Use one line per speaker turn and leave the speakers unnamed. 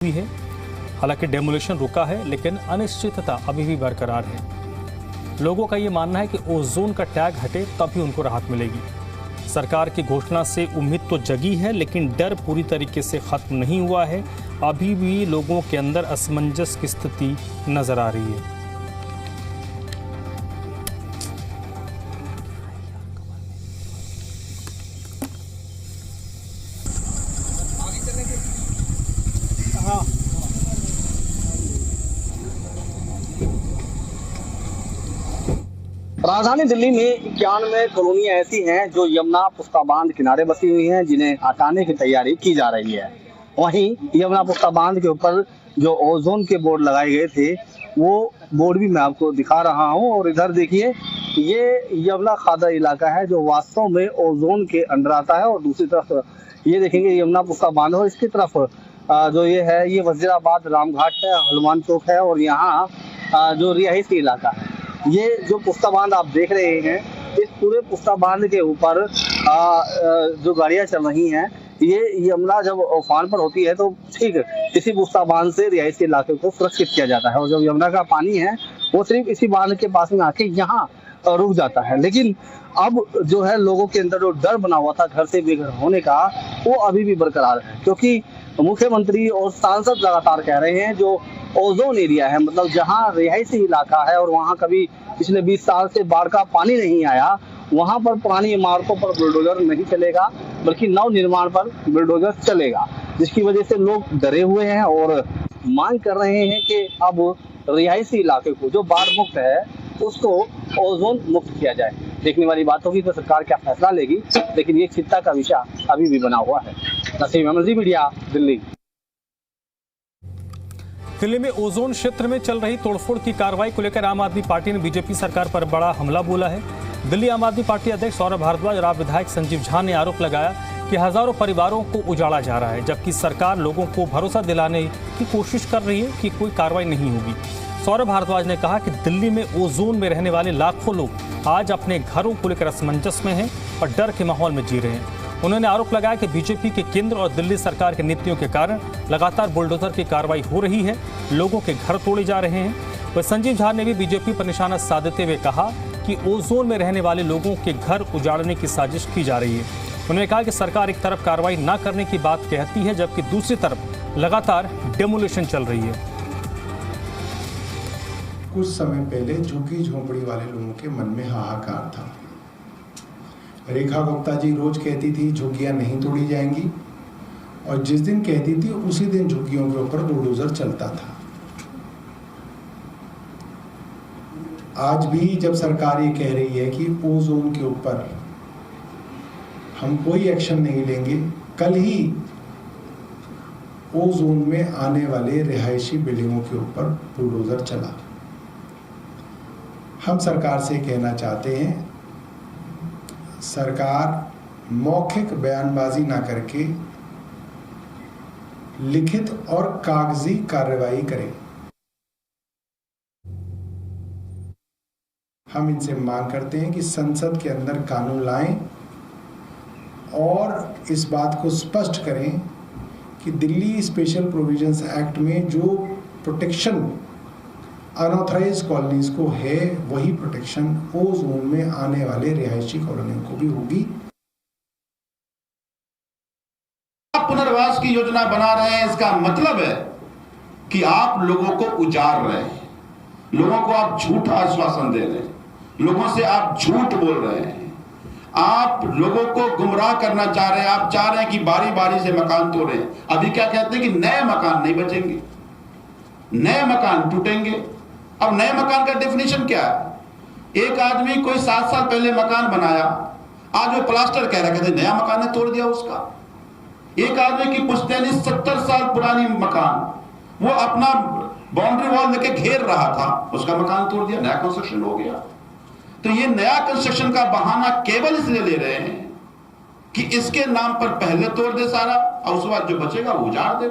हुई है। हालांकि डेमोलिशन रुका है, लेकिन अनिश्चितता अभी भी बरकरार है। लोगों का ये मानना है कि ओजोन का टैग हटे तभी उनको राहत मिलेगी। सरकार की घोषणा से उम्मीद तो जगी है, लेकिन डर पूरी तरीके से खत्म नहीं हुआ है। अभी भी लोगों के अंदर असमंजस की स्थिति नजर आ रही है।
राजधानी दिल्ली में 91 कॉलोनियां ऐसी हैं जो यमुना पुस्ता बांध किनारे बसी हुई हैं, जिन्हें हटाने की तैयारी की जा रही है। वहीं यमुना पुस्ता बांध के ऊपर जो ओजोन के बोर्ड लगाए गए थे, वो बोर्ड भी मैं आपको दिखा रहा हूं। और इधर देखिए, ये यमुना खादा इलाका है जो वास्तव में ओजोन के अंडर आता है। और दूसरी तरफ ये देखेंगे यमुना पुस्ता बांध, और इसकी तरफ जो ये है, ये वजीराबाद रामघाट है, हनुमान चौक है, और यहाँ जो रिहायशी इलाका है। ये जो पुस्ता बांध आप देख रहे हैं, इस पूरे पुस्ता बांध के ऊपर जो गाड़ियां चल रही हैं, ये यमुना जब उफान पर होती है तो ठीक इसी पुस्ता बांध से रिहायशी इलाके को सुरक्षित किया जाता है। और जब यमुना का पानी है वो सिर्फ इसी बांध के पास में आके यहाँ रुक जाता है। लेकिन अब जो है, लोगों के अंदर जो डर बना हुआ था घर से बेघर होने का, वो अभी भी बरकरार है। क्योंकि मुख्यमंत्री और सांसद लगातार कह रहे हैं, जो ओजोन एरिया है, मतलब जहां रिहायशी इलाका है और वहां कभी पिछले 20 साल से बाढ़ का पानी नहीं आया, वहां पर पुरानी इमारतों पर बुलडोजर नहीं चलेगा, बल्कि नव निर्माण पर बुलडोजर चलेगा। जिसकी वजह से लोग डरे हुए हैं और मांग कर रहे हैं कि अब रिहायशी इलाके को, जो बाढ़ मुक्त है, उसको ओजोन मुक्त किया जाए। देखने वाली बात होगी तो सरकार क्या फैसला लेगी, लेकिन ये चिंता का विषय अभी भी बना हुआ है। नसीम अहमद, जी मीडिया, दिल्ली।
दिल्ली में ओजोन क्षेत्र में चल रही तोड़फोड़ की कार्रवाई को लेकर आम आदमी पार्टी ने बीजेपी सरकार पर बड़ा हमला बोला है। दिल्ली आम आदमी पार्टी अध्यक्ष सौरभ भारद्वाज और आप विधायक संजीव झा ने आरोप लगाया कि हजारों परिवारों को उजाड़ा जा रहा है, जबकि सरकार लोगों को भरोसा दिलाने की कोशिश कर रही है कि कोई कार्रवाई नहीं होगी। सौरभ भारद्वाज ने कहा कि दिल्ली में ओजोन में रहने वाले लाखों लोग आज अपने घरों को लेकर असमंजस में हैं और डर के माहौल में जी रहे हैं। उन्होंने आरोप लगाया कि बीजेपी के केंद्र और दिल्ली सरकार की नीतियों के कारण लगातार बुलडोजर की कार्रवाई हो रही है, लोगों के घर तोड़े जा रहे हैं। वह संजीव झा ने भी बीजेपी पर निशाना साधते हुए कहा कि ओजोन में रहने वाले लोगों के घर उजाड़ने की साजिश की जा रही है। उन्होंने कहा कि सरकार एक तरफ कार्रवाई न करने की बात कहती है, जबकि दूसरी तरफ लगातार डेमोलिशन चल रही है।
कुछ समय पहले झुग्गी झोंपड़ी वाले लोगों के मन में हाहाकार था। रेखा गुप्ता जी रोज कहती थी झुग्गियां नहीं तोड़ी जाएंगी, और जिस दिन कहती थी उसी दिन झुग्गियों के ऊपर बुलडोजर चलता था। आज भी जब सरकार ये कह रही है कि ओजोन के ऊपर हम कोई एक्शन नहीं लेंगे, कल ही ओजोन में आने वाले रिहायशी बिल्डिंगों के ऊपर बुलडोजर चला। हम सरकार से कहना चाहते हैं, सरकार मौखिक बयानबाजी ना करके लिखित और कागजी कार्रवाई करे। हम इनसे मांग करते हैं कि संसद के अंदर कानून लाएं और इस बात को स्पष्ट करें कि दिल्ली स्पेशल प्रोविजंस एक्ट में जो प्रोटेक्शन अनऑथराइज्ड कॉलोनीज को है, वही प्रोटेक्शन ओजोन में आने वाले रिहायशी कॉलोनियों को भी होगी।
पुनर्वास की योजना बना रहे हैं, इसका मतलब है कि आप लोगों को उजाड़ रहे हैं, लोगों को आप झूठा आश्वासन दे रहे हैं, लोगों से आप झूठ बोल रहे हैं, आप लोगों को गुमराह करना चाह रहे हैं। आप चाह रहे हैं कि बारी बारी से मकान तोड़े। अभी क्या कहते हैं कि नए मकान नहीं बचेंगे, नए मकान टूटेंगे। अब नए मकान का डेफिनेशन क्या है? एक आदमी कोई 7 साल पहले मकान बनाया, आज वो प्लास्टर कह रहा है, नया मकान ने तोड़ दिया उसका। एक आदमी की पुश्तैनी 70 साल पुरानी मकान, वो अपना बाउंड्री वॉल लेके घेर रहा था, उसका मकान तोड़ दिया, नया कंस्ट्रक्शन हो गया। तो ये नया कंस्ट्रक्शन का बहाना केवल इसलिए ले रहे हैं कि इसके नाम पर पहले तोड़ दे सारा, और उसके बाद जो बचेगा वो उजाड़ दे।